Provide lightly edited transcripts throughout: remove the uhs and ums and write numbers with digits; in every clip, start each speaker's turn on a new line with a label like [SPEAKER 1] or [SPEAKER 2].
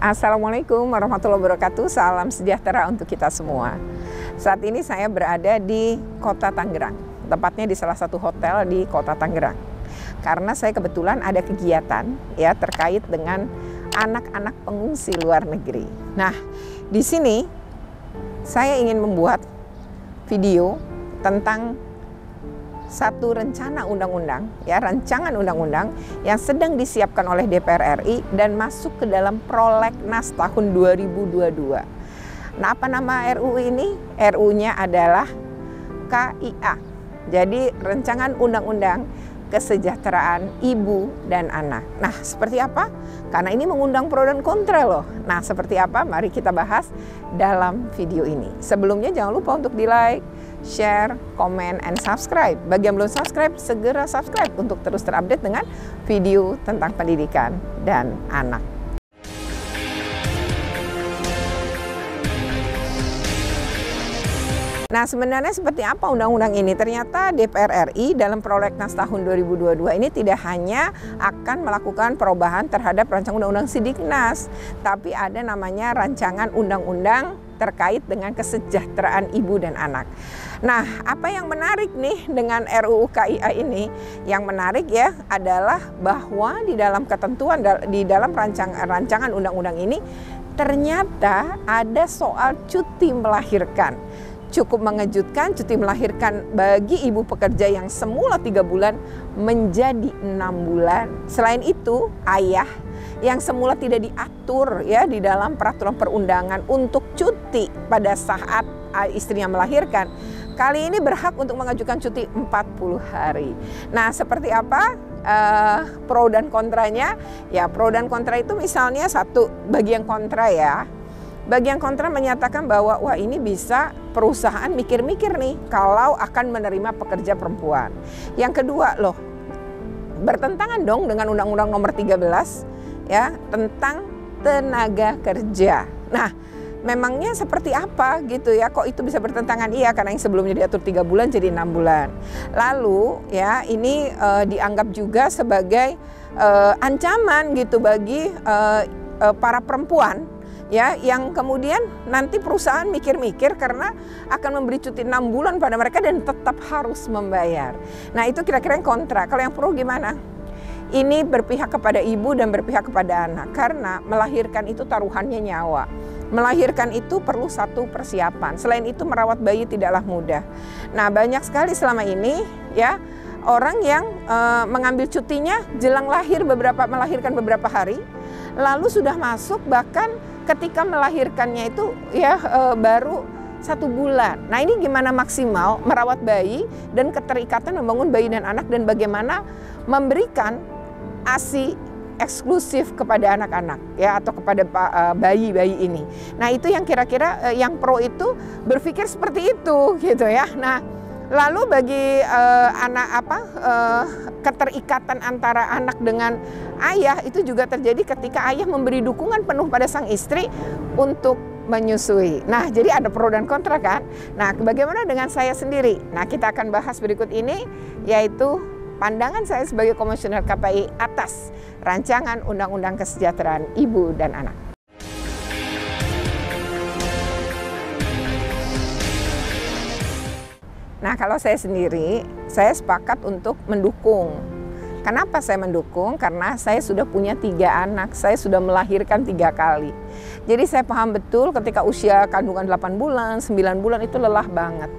[SPEAKER 1] Assalamualaikum warahmatullahi wabarakatuh. Salam sejahtera untuk kita semua. Saat ini saya berada di Kota Tangerang, tepatnya di salah satu hotel di Kota Tangerang. Karena saya kebetulan ada kegiatan ya terkait dengan anak-anak pengungsi luar negeri. Nah, di sini saya ingin membuat video tentang satu rencana undang-undang, ya rancangan undang-undang yang sedang disiapkan oleh DPR RI dan masuk ke dalam prolegnas tahun 2022. Nah, apa nama RUU ini? RUU-nya adalah KIA. Jadi rancangan undang-undang kesejahteraan ibu dan anak. Nah, seperti apa? Karena ini mengundang pro dan kontra loh. Nah, seperti apa? Mari kita bahas dalam video ini. Sebelumnya jangan lupa untuk di-like, share, komen, and subscribe. Bagi yang belum subscribe, segera subscribe untuk terus terupdate dengan video tentang pendidikan dan anak. Nah, sebenarnya seperti apa undang-undang ini? Ternyata DPR RI dalam prolegnas tahun 2022 ini tidak hanya akan melakukan perubahan terhadap rancangan undang-undang Sidiknas, tapi ada namanya rancangan undang-undang terkait dengan kesejahteraan ibu dan anak. Nah, apa yang menarik nih dengan RUU KIA ini? Yang menarik ya adalah bahwa di dalam ketentuan, di dalam rancangan undang-undang ini ternyata ada soal cuti melahirkan. Cukup mengejutkan, cuti melahirkan bagi ibu pekerja yang semula 3 bulan menjadi 6 bulan. Selain itu, ayah yang semula tidak diatur ya di dalam peraturan perundangan untuk cuti pada saat istrinya melahirkan, kali ini berhak untuk mengajukan cuti 40 hari. Nah, seperti apa pro dan kontranya? Ya, pro dan kontra itu misalnya satu, bagi yang kontra ya. Bagian kontra menyatakan bahwa wah ini bisa perusahaan mikir-mikir nih kalau akan menerima pekerja perempuan. Yang kedua loh, bertentangan dong dengan Undang-Undang Nomor 13 ya tentang tenaga kerja. Nah, memangnya seperti apa gitu ya, kok itu bisa bertentangan? Iya, karena yang sebelumnya diatur 3 bulan jadi 6 bulan. Lalu ya ini dianggap juga sebagai ancaman gitu bagi para perempuan ya, yang kemudian nanti perusahaan mikir-mikir karena akan memberi cuti 6 bulan pada mereka dan tetap harus membayar. Nah, itu kira-kira yang kontra. Kalau yang pro gimana? Ini berpihak kepada ibu dan berpihak kepada anak, karena melahirkan itu taruhannya nyawa. Melahirkan itu perlu satu persiapan. Selain itu merawat bayi tidaklah mudah. Nah, banyak sekali selama ini ya orang yang mengambil cutinya jelang melahirkan beberapa hari, lalu sudah masuk bahkan ketika melahirkannya itu ya baru 1 bulan. Nah, ini gimana maksimal merawat bayi dan keterikatan membangun bayi dan anak, dan bagaimana memberikan ASI eksklusif kepada anak-anak ya atau kepada bayi-bayi ini. Nah, itu yang kira-kira yang pro itu berpikir seperti itu gitu ya. Nah, lalu bagi keterikatan antara anak dengan ayah itu juga terjadi ketika ayah memberi dukungan penuh pada sang istri untuk menyusui. Nah, jadi ada pro dan kontra kan? Nah, bagaimana dengan saya sendiri? Nah, kita akan bahas berikut ini, yaitu pandangan saya sebagai komisioner KPI atas rancangan Undang-Undang Kesejahteraan Ibu dan Anak. Nah, kalau saya sendiri, saya sepakat untuk mendukung. Kenapa saya mendukung? Karena saya sudah punya 3 anak, saya sudah melahirkan 3 kali. Jadi saya paham betul ketika usia kandungan 8 bulan, 9 bulan itu lelah banget.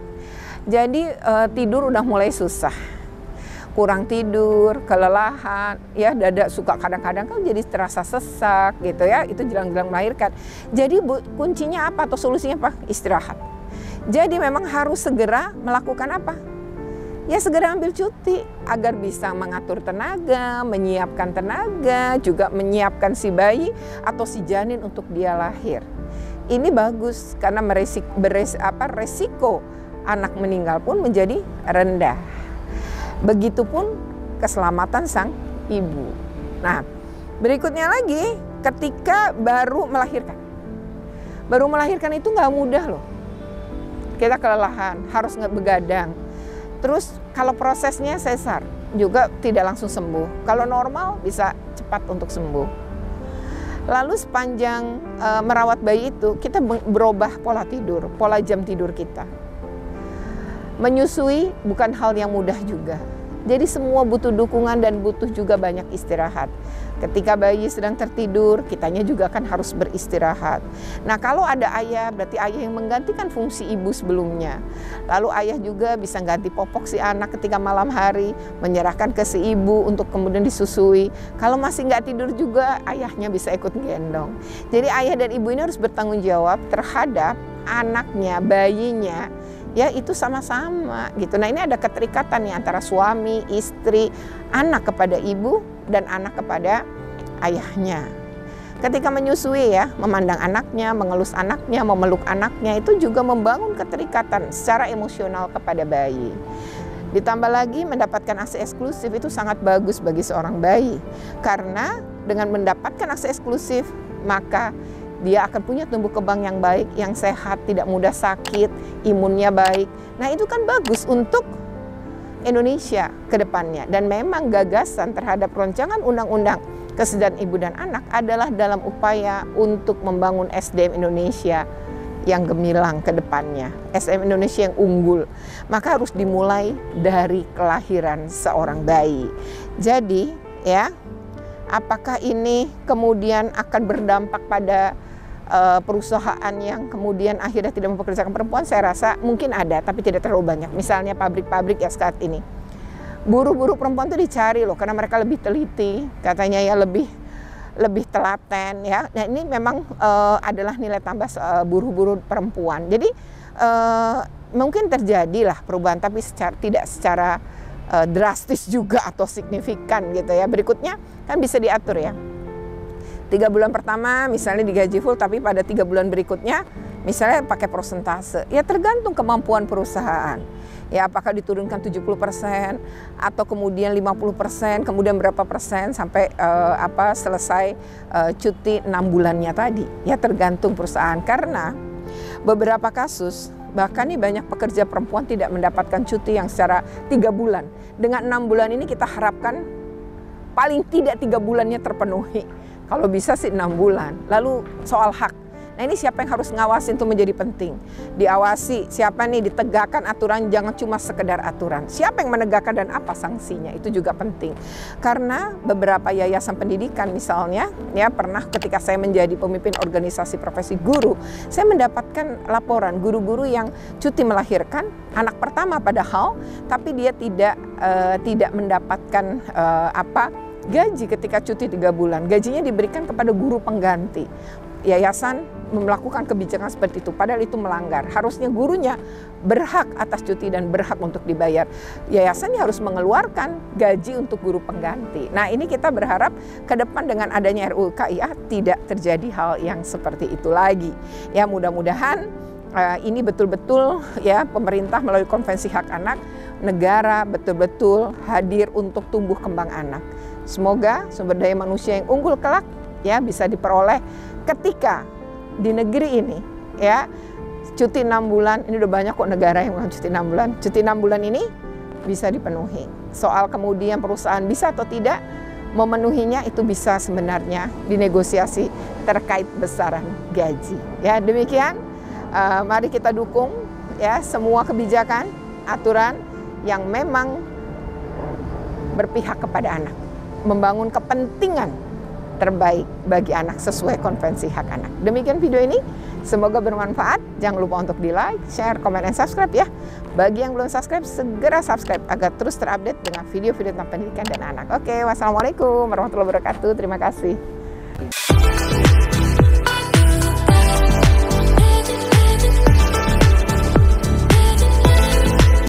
[SPEAKER 1] Jadi tidur udah mulai susah. Kurang tidur, kelelahan, ya dada suka kadang-kadang kan jadi terasa sesak gitu ya, itu jelang-jelang melahirkan. Jadi kuncinya apa atau solusinya apa? Istirahat. Jadi memang harus segera melakukan apa? Ya segera ambil cuti agar bisa mengatur tenaga, menyiapkan tenaga, juga menyiapkan si bayi atau si janin untuk dia lahir. Ini bagus karena resiko anak meninggal pun menjadi rendah. Begitupun keselamatan sang ibu. Nah, berikutnya lagi ketika baru melahirkan. Baru melahirkan itu nggak mudah loh. Kita kelelahan, harus begadang. Terus kalau prosesnya sesar juga tidak langsung sembuh. Kalau normal bisa cepat untuk sembuh. Lalu sepanjang merawat bayi itu kita berubah pola tidur, pola jam tidur kita. Menyusui bukan hal yang mudah juga. Jadi semua butuh dukungan dan butuh juga banyak istirahat. Ketika bayi sedang tertidur, kitanya juga kan harus beristirahat. Nah, kalau ada ayah, berarti ayah yang menggantikan fungsi ibu sebelumnya. Lalu ayah juga bisa ganti popok si anak ketika malam hari, menyerahkan ke si ibu untuk kemudian disusui. Kalau masih nggak tidur juga, ayahnya bisa ikut gendong. Jadi ayah dan ibu ini harus bertanggung jawab terhadap anaknya, bayinya. Ya, itu sama-sama gitu. Nah, ini ada keterikatan nih antara suami, istri, anak kepada ibu dan anak kepada ayahnya. Ketika menyusui ya, memandang anaknya, mengelus anaknya, memeluk anaknya, itu juga membangun keterikatan secara emosional kepada bayi. Ditambah lagi mendapatkan ASI eksklusif itu sangat bagus bagi seorang bayi. Karena dengan mendapatkan ASI eksklusif, maka dia akan punya tumbuh kembang yang baik, yang sehat, tidak mudah sakit, imunnya baik. Nah, itu kan bagus untuk Indonesia ke depannya. Dan memang gagasan terhadap rancangan undang-undang kesejahteraan ibu dan anak adalah dalam upaya untuk membangun SDM Indonesia yang gemilang ke depannya, SDM Indonesia yang unggul. Maka harus dimulai dari kelahiran seorang bayi. Jadi, ya, apakah ini kemudian akan berdampak pada perusahaan yang kemudian akhirnya tidak mempekerjakan perempuan? Saya rasa mungkin ada, tapi tidak terlalu banyak. Misalnya pabrik-pabrik ya saat ini, buruh-buruh perempuan itu dicari loh, karena mereka lebih teliti, katanya ya lebih telaten ya. Nah, ini memang adalah nilai tambah buruh-buruh perempuan. Jadi mungkin terjadilah perubahan, tapi tidak secara drastis juga atau signifikan gitu ya. Berikutnya kan bisa diatur ya. 3 bulan pertama misalnya digaji full, tapi pada 3 bulan berikutnya misalnya pakai persentase. Ya tergantung kemampuan perusahaan. Ya apakah diturunkan 70% atau kemudian 50%, kemudian berapa persen sampai selesai cuti 6 bulannya tadi. Ya tergantung perusahaan, karena beberapa kasus bahkan nih banyak pekerja perempuan tidak mendapatkan cuti yang secara 3 bulan. Dengan 6 bulan ini kita harapkan paling tidak 3 bulannya terpenuhi. Kalau bisa sih 6 bulan. Lalu soal hak. Nah, ini siapa yang harus ngawasin itu menjadi penting. Diawasi, siapa nih, ditegakkan aturan, jangan cuma sekedar aturan. Siapa yang menegakkan dan apa sanksinya, itu juga penting. Karena beberapa yayasan pendidikan misalnya, ya pernah ketika saya menjadi pemimpin organisasi profesi guru, saya mendapatkan laporan guru-guru yang cuti melahirkan anak pertama padahal, tapi dia tidak mendapatkan gaji ketika cuti 3 bulan. Gajinya diberikan kepada guru pengganti. Yayasan melakukan kebijakan seperti itu, padahal itu melanggar. Harusnya gurunya berhak atas cuti dan berhak untuk dibayar. Yayasannya harus mengeluarkan gaji untuk guru pengganti. Nah, ini kita berharap ke depan dengan adanya RUU KIA tidak terjadi hal yang seperti itu lagi. Ya, mudah-mudahan ini betul-betul ya pemerintah melalui Konvensi Hak Anak, negara betul-betul hadir untuk tumbuh kembang anak. Semoga sumber daya manusia yang unggul kelak ya bisa diperoleh ketika di negeri ini ya cuti 6 bulan, ini udah banyak kok negara yang cuti 6 bulan. Cuti 6 bulan ini bisa dipenuhi. Soal kemudian perusahaan bisa atau tidak memenuhinya, itu bisa sebenarnya dinegosiasi terkait besaran gaji. Ya, demikian mari kita dukung ya semua kebijakan, aturan yang memang berpihak kepada anak, membangun kepentingan terbaik bagi anak sesuai Konvensi Hak Anak. Demikian video ini, semoga bermanfaat. Jangan lupa untuk di-like, share, komen, dan subscribe ya. Bagi yang belum subscribe, segera subscribe agar terus terupdate dengan video-video tentang pendidikan dan anak. Oke, wassalamualaikum warahmatullahi wabarakatuh. Terima kasih.